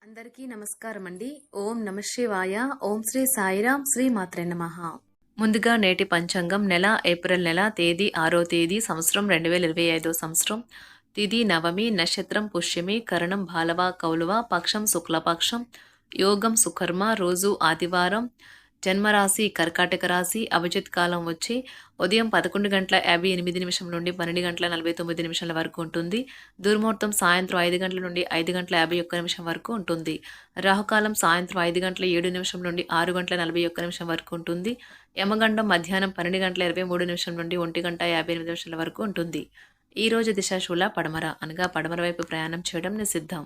అందరికీ నమస్కారం అండి. ఓం నమ శివాయ. ఓం శ్రీ సాయిరాం. శ్రీ మాత్రే నమః. ముందుగా నేటి పంచాంగం నెల ఏప్రిల్ నెల తేదీ 6వ తేదీ సంవత్సరం 2025 సంవత్సరం. తిథి నవమి, నక్షత్రం పుష్యమి, కరణం బాలవ కౌలవ, పక్షం శుక్లపక్షం, యోగం సుకర్మ, రోజు ఆదివారం, జన్మరాశి కర్కాటక రాశి, అభిజిత్ కాలం వచ్చి ఉదయం 11:58 నుండి 12:49 వరకు ఉంటుంది. దుర్ముహూర్తం సాయంత్రం 5 గంటల నుండి 5:51 వరకు ఉంటుంది. రాహుకాలం సాయంత్రం 5:07 నుండి 6:41 వరకు ఉంటుంది. యమగండం మధ్యాహ్నం 12:23 నుండి 1:58 వరకు ఉంటుంది. ఈ రోజు దిశాశూల పడమర అనగా పడమర వైపు ప్రయాణం చేయడం నిషిద్ధం.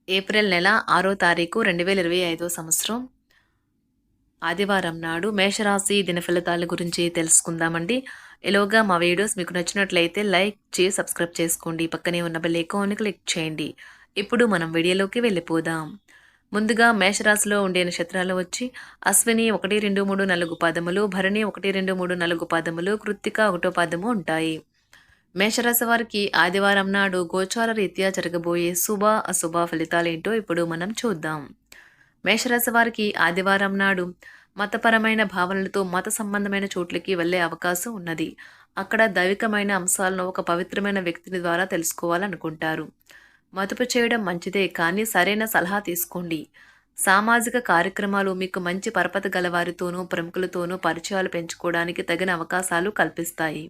ఏప్రిల్ నెల 6వ తారీఖు 2025 సంవత్సరం ఆదివారం నాడు మేషరాశి దిన ఫలితాల గురించి తెలుసుకుందామండి. ఎలాగా మా వీడియోస్ మీకు నచ్చినట్లయితే లైక్ చేసి సబ్స్క్రైబ్ చేసుకోండి. పక్కనే ఉన్న బెల్ ఐకాన్ని క్లిక్ చేయండి. ఇప్పుడు మనం వీడియోలోకి వెళ్ళిపోదాం. ముందుగా మేషరాశిలో ఉండే నక్షత్రాలు వచ్చి అశ్విని 1, 2, 3, 4 పాదములు, భరణి 1, 2, 3, 4 పాదములు, కృత్తిక 1వ పాదము ఉంటాయి. మేషరాశి వారికి ఆదివారం నాడు గోచార రీత్యా జరగబోయే శుభ అశుభ ఫలితాలేంటో ఇప్పుడు మనం చూద్దాం. మేషరాశి వారికి ఆదివారం నాడు మతపరమైన భావనలతో మత సంబంధమైన చోట్లకి వెళ్లే అవకాశం ఉన్నది. అక్కడ దైవికమైన అంశాలను ఒక పవిత్రమైన వ్యక్తిని ద్వారా తెలుసుకోవాలనుకుంటారు. మదుపు చేయడం మంచిదే, కానీ సరైన సలహా తీసుకోండి. సామాజిక కార్యక్రమాలు మీకు మంచి పరపతి గల వారితోనూ ప్రముఖులతోనూ పరిచయాలు పెంచుకోవడానికి తగిన అవకాశాలు కల్పిస్తాయి.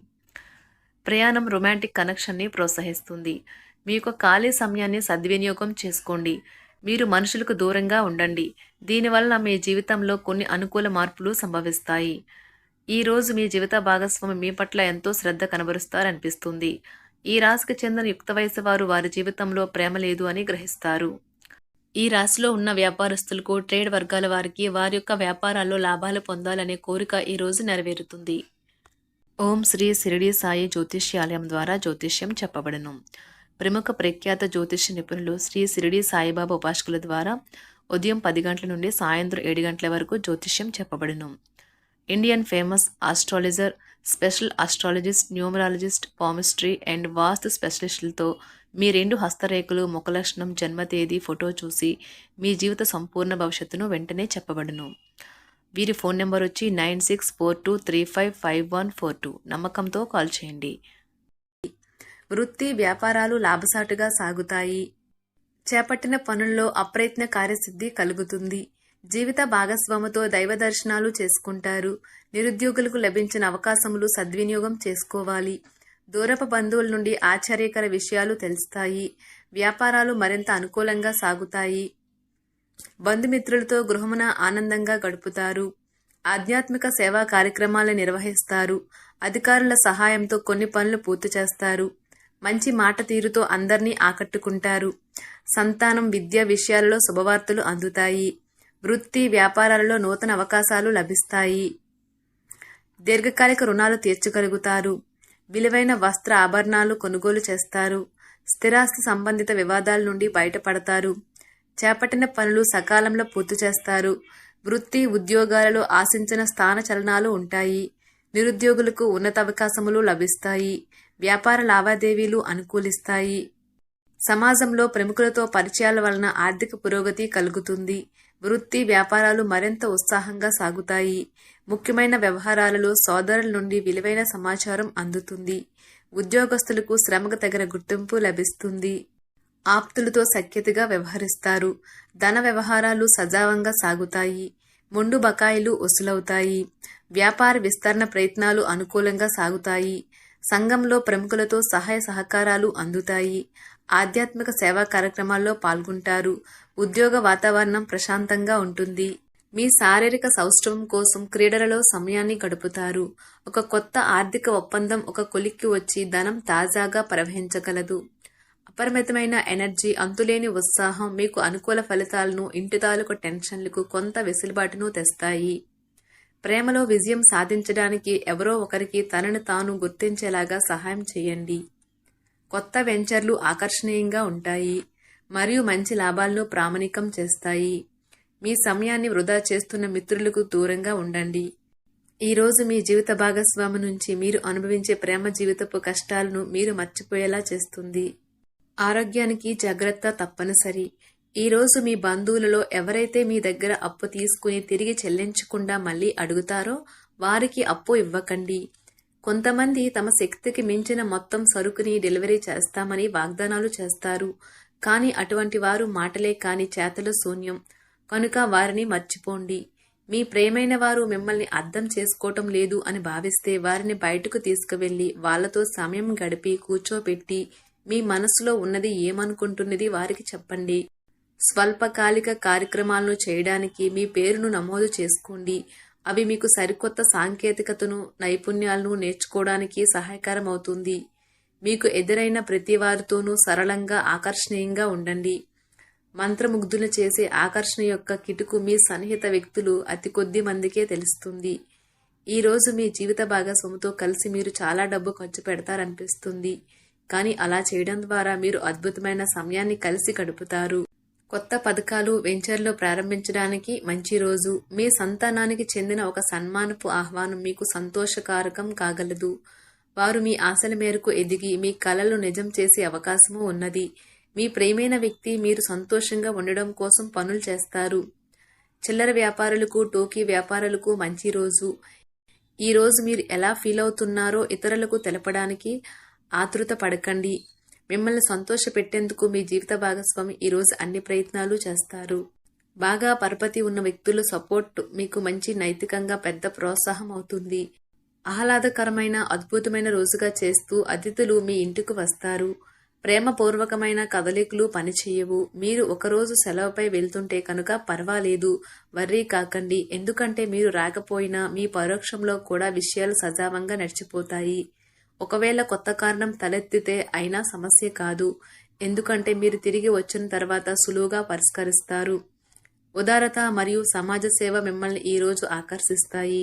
ప్రయాణం రొమాంటిక్ కనెక్షన్ని ప్రోత్సహిస్తుంది. మీ యొక్క ఖాళీ సమయాన్ని సద్వినియోగం చేసుకోండి. మీరు మనుషులకు దూరంగా ఉండండి. దీనివల్ల మీ జీవితంలో కొన్ని అనుకూల మార్పులు సంభవిస్తాయి. ఈరోజు మీ జీవిత భాగస్వామి మీ పట్ల ఎంతో శ్రద్ధ కనబరుస్తారనిపిస్తుంది. ఈ రాశికి చెందిన యుక్త వయసు వారు వారి జీవితంలో ప్రేమ లేదు అని గ్రహిస్తారు. ఈ రాశిలో ఉన్న వ్యాపారస్తులకు, ట్రేడ్ వర్గాల వారికి వారి యొక్క వ్యాపారాల్లో లాభాలు పొందాలనే కోరిక ఈరోజు నెరవేరుతుంది. ఓం శ్రీ షిరిడి సాయి జ్యోతిష్యాలయం ద్వారా జ్యోతిష్యం చెప్పబడును. ప్రముఖ ప్రఖ్యాత జ్యోతిష్య నిపుణులు శ్రీ షిరిడి సాయిబాబా ఉపాసకుల ద్వారా ఉదయం 10 గంటల నుండి సాయంత్రం 7 గంటల వరకు జ్యోతిష్యం చెప్పబడును. Indian famous astrologer, special astrologist, numerologist, palmistry and vastu స్పెషలిస్టులతో మీ 2 హస్తరేఖలు, ముఖలక్షణం, జన్మ తేదీ, ఫోటో చూసి మీ జీవిత సంపూర్ణ భవిష్యత్తును వెంటనే చెప్పబడును. వీరి ఫోన్ నెంబర్ వచ్చి 9642355142. నమ్మకంతో కాల్ చేయండి. వృత్తి వ్యాపారాలు లాభసాటుగా సాగుతాయి. చేపట్టిన పనుల్లో అప్రయత్న కార్యసిద్ధి కలుగుతుంది. జీవిత భాగస్వామితో దైవ దర్శనాలు చేసుకుంటారు. నిరుద్యోగులకు లభించిన అవకాశములు సద్వినియోగం చేసుకోవాలి. దూరపు బంధువుల నుండి ఆశ్చర్యకర విషయాలు తెలుస్తాయి. వ్యాపారాలు మరింత అనుకూలంగా సాగుతాయి. బంధుమిత్రులతో గృహమున ఆనందంగా గడుపుతారు. ఆధ్యాత్మిక సేవా కార్యక్రమాలను నిర్వహిస్తారు. అధికారుల సహాయంతో కొన్ని పనులు పూర్తి చేస్తారు. మంచి మాట తీరుతో అందరినీ ఆకట్టుకుంటారు. సంతానం, విద్య విషయాలలో శుభవార్తలు అందుతాయి. వృత్తి వ్యాపారాలలో నూతన అవకాశాలు లభిస్తాయి. దీర్ఘకాలిక రుణాలు తీర్చగలుగుతారు. విలువైన వస్త్ర ఆభరణాలు కొనుగోలు చేస్తారు. స్థిరాస్తి సంబంధిత వివాదాల నుండి బయటపడతారు. చేపట్టిన పనులు సకాలంలో పూర్తి చేస్తారు. వృత్తి ఉద్యోగాలలో ఆశించిన స్థాన చలనాలు ఉంటాయి. నిరుద్యోగులకు ఉన్నత అవకాశములు లభిస్తాయి. వ్యాపార లావాదేవీలు అనుకూలిస్తాయి. సమాజంలో ప్రముఖులతో పరిచయాల వలన ఆర్థిక పురోగతి కలుగుతుంది. వృత్తి వ్యాపారాలు మరింత ఉత్సాహంగా సాగుతాయి. ముఖ్యమైన వ్యవహారాలలో సోదరుల నుండి విలువైన సమాచారం అందుతుంది. ఉద్యోగస్తులకు శ్రమకు తగిన గుర్తింపు లభిస్తుంది. ఆప్తులతో సఖ్యతగా వ్యవహరిస్తారు. ధన వ్యవహారాలు సజావంగా సాగుతాయి. మొండు బకాయిలు వసూలవుతాయి. వ్యాపార విస్తరణ ప్రయత్నాలు అనుకూలంగా సాగుతాయి. సంఘంలో ప్రముఖులతో సహాయ సహకారాలు అందుతాయి. ఆధ్యాత్మిక సేవా కార్యక్రమాల్లో పాల్గొంటారు. ఉద్యోగ వాతావరణం ప్రశాంతంగా ఉంటుంది. మీ శారీరక సౌష్ఠవం కోసం క్రీడలలో సమయాన్ని గడుపుతారు. ఒక కొత్త ఆర్థిక ఒప్పందం ఒక కొలిక్కి వచ్చి ధనం తాజాగా ప్రవహించగలదు. అపరిమితమైన ఎనర్జీ, అంతులేని ఉత్సాహం మీకు అనుకూల ఫలితాలను, ఇంటి తాలూకు టెన్షన్లకు కొంత వెసులుబాటును తెస్తాయి. ప్రేమలో విజయం సాధించడానికి ఎవరో ఒకరికి తనను తాను గుర్తించేలాగా సహాయం చేయండి. కొత్త వెంచర్లు ఆకర్షణీయంగా ఉంటాయి మరియు మంచి లాభాలను ప్రామాణికం చేస్తాయి. మీ సమయాన్ని వృధా చేస్తున్న మిత్రులకు దూరంగా ఉండండి. ఈరోజు మీ జీవిత భాగస్వామి నుంచి మీరు అనుభవించే ప్రేమ జీవితపు కష్టాలను మీరు మర్చిపోయేలా చేస్తుంది. ఆరోగ్యానికి జాగ్రత్త తప్పనిసరి. ఈరోజు మీ బంధువులలో ఎవరైతే మీ దగ్గర అప్పు తీసుకుని తిరిగి చెల్లించకుండా మళ్ళీ అడుగుతారో వారికి అప్పు ఇవ్వకండి. కొంతమంది తమ శక్తికి మించిన మొత్తం సరుకుని డెలివరీ చేస్తామని వాగ్దానాలు చేస్తారు. కానీ అటువంటి వారు మాటలే కాని చేతలు శూన్యం. కనుక వారిని మర్చిపోండి. మీ ప్రేమైన వారు మిమ్మల్ని అర్థం చేసుకోవటం లేదు అని భావిస్తే వారిని బయటకు తీసుకువెళ్లి వాళ్లతో సమయం గడిపి కూర్చోబెట్టి మీ మనసులో ఉన్నది ఏమనుకుంటున్నది వారికి చెప్పండి. స్వల్పకాలిక కార్యక్రమాలను చేయడానికి మీ పేరును నమోదు చేసుకోండి. అవి మీకు సరికొత్త సాంకేతికతను, నైపుణ్యాలను నేర్చుకోవడానికి సహాయకరం అవుతుంది. మీకు ఎదురైన ప్రతి వారితోనూ సరళంగా, ఆకర్షణీయంగా ఉండండి. మంత్రముగ్ధులు చేసే ఆకర్షణ యొక్క కిటుకు మీ సన్నిహిత వ్యక్తులు అతి కొద్ది మందికే తెలుస్తుంది. ఈరోజు మీ జీవిత భాగస్వామితో కలిసి మీరు చాలా డబ్బు ఖర్చు పెడతారనిపిస్తుంది. కానీ అలా చేయడం ద్వారా మీరు అద్భుతమైన సమయాన్ని కలిసి గడుపుతారు. కొత్త పథకాలు, వెంచర్లు ప్రారంభించడానికి మంచి రోజు. మీ సంతానానికి చెందిన ఒక సన్మానపు ఆహ్వానం మీకు సంతోషకారకం కాగలదు. వారు మీ ఆశల మేరకు ఎదిగి మీ కలలు నిజం చేసే అవకాశము ఉన్నది. మీ ప్రియమైన వ్యక్తి మీరు సంతోషంగా ఉండడం కోసం పనులు చేస్తారు. చిల్లర వ్యాపారులకు, టోకీ వ్యాపారులకు మంచి రోజు. ఈ రోజు మీరు ఎలా ఫీల్ అవుతున్నారో ఇతరులకు తెలపడానికి ఆతృత పడకండి. మిమ్మల్ని సంతోష పెట్టేందుకు మీ జీవిత భాగస్వామి ఈరోజు అన్ని ప్రయత్నాలు చేస్తారు. బాగా పరపతి ఉన్న వ్యక్తుల సపోర్ట్ మీకు మంచి నైతికంగా పెద్ద ప్రోత్సాహం అవుతుంది. ఆహ్లాదకరమైన, అద్భుతమైన రోజుగా చేస్తూ అతిథులు మీ ఇంటికి వస్తారు. ప్రేమపూర్వకమైన కదలికలు పనిచేయవు. మీరు ఒకరోజు సెలవుపై వెళ్తుంటే కనుక పర్వాలేదు, వర్రీ కాకండి. ఎందుకంటే మీరు రాకపోయినా మీ పరోక్షంలో కూడా విషయాలు సజావంగా నడిచిపోతాయి. ఒకవేళ కొత్త కారణం తలెత్తితే అయినా సమస్య కాదు. ఎందుకంటే మీరు తిరిగి వచ్చిన తర్వాత సులువుగా పరిష్కరిస్తారు. ఉదారత మరియు సమాజ సేవ మిమ్మల్ని ఈరోజు ఆకర్షిస్తాయి.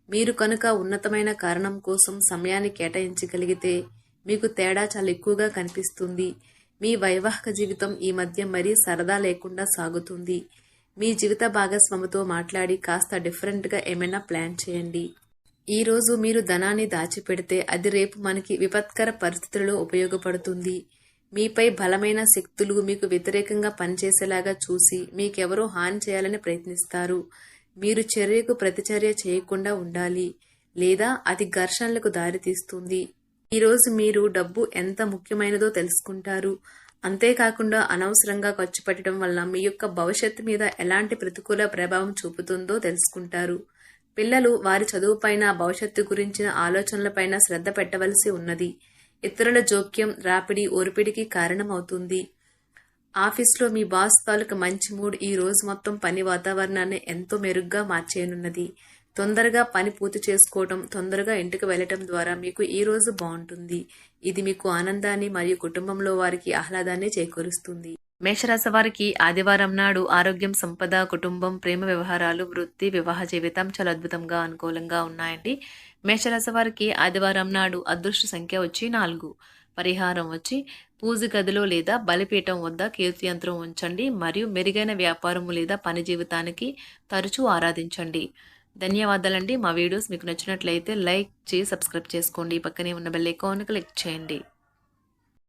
మీరు కనుక ఉన్నతమైన కారణం కోసం సమయాన్ని కేటాయించగలిగితే మీకు తేడా చాలా ఎక్కువగా కనిపిస్తుంది. మీ వైవాహిక జీవితం ఈ మధ్య మరీ సరదా లేకుండా సాగుతుంది. మీ జీవిత భాగస్వామితో మాట్లాడి కాస్త డిఫరెంట్గా ఏమైనా ప్లాన్ చేయండి. ఈ రోజు మీరు ధనాన్ని దాచిపెడితే అది రేపు మనకి విపత్కర పరిస్థితులలో ఉపయోగపడుతుంది. మీపై బలమైన శక్తులు మీకు వ్యతిరేకంగా పనిచేసేలాగా చూసి మీకెవరో హాని చేయాలని ప్రయత్నిస్తారు. మీరు చర్యకు ప్రతిచర్య చేయకుండా ఉండాలి, లేదా అది ఘర్షణలకు దారితీస్తుంది. ఈరోజు మీరు డబ్బు ఎంత ముఖ్యమైనదో తెలుసుకుంటారు. అంతేకాకుండా అనవసరంగా ఖర్చు పెట్టడం వల్ల మీ యొక్క భవిష్యత్తు మీద ఎలాంటి ప్రతికూల ప్రభావం చూపుతుందో తెలుసుకుంటారు. పిల్లలు వారి చదువుపైన, భవిష్యత్తు గురించిన ఆలోచనలపైన శ్రద్ధ పెట్టవలసి ఉన్నది. ఇతరుల జోక్యం, రాపిడి, ఓర్పిడికి కారణమవుతుంది. ఆఫీస్లో మీ బాస్ తాలూకు మంచి మూడ్ ఈ రోజు మొత్తం పని వాతావరణాన్ని ఎంతో మెరుగ్గా మార్చేయనున్నది. తొందరగా పని పూర్తి చేసుకోవటం, తొందరగా ఇంటికి వెళ్లటం ద్వారా మీకు ఈ రోజు బాగుంటుంది. ఇది మీకు ఆనందాన్ని మరియు కుటుంబంలో వారికి ఆహ్లాదాన్ని చేకూరుస్తుంది. మేషరాశి వారికి ఆదివారం నాడు ఆరోగ్యం, సంపద, కుటుంబం, ప్రేమ వ్యవహారాలు, వృత్తి, వివాహ జీవితం చాలా అద్భుతంగా అనుకూలంగా ఉన్నాయండి. మేషరాశి వారికి ఆదివారం నాడు అదృష్ట సంఖ్య వచ్చి 4. పరిహారం వచ్చి పూజ గదిలో లేదా బలిపీఠం వద్ద కీర్తి యంత్రం ఉంచండి మరియు మెరుగైన వ్యాపారము లేదా పని జీవితానికి తరచూ ఆరాధించండి. ధన్యవాదాలండి. మా వీడియోస్ మీకు నచ్చినట్లయితే లైక్ చేసి సబ్స్క్రైబ్ చేసుకోండి. పక్కనే ఉన్న బెల్ ఐకాన్ క్లిక్ చేయండి.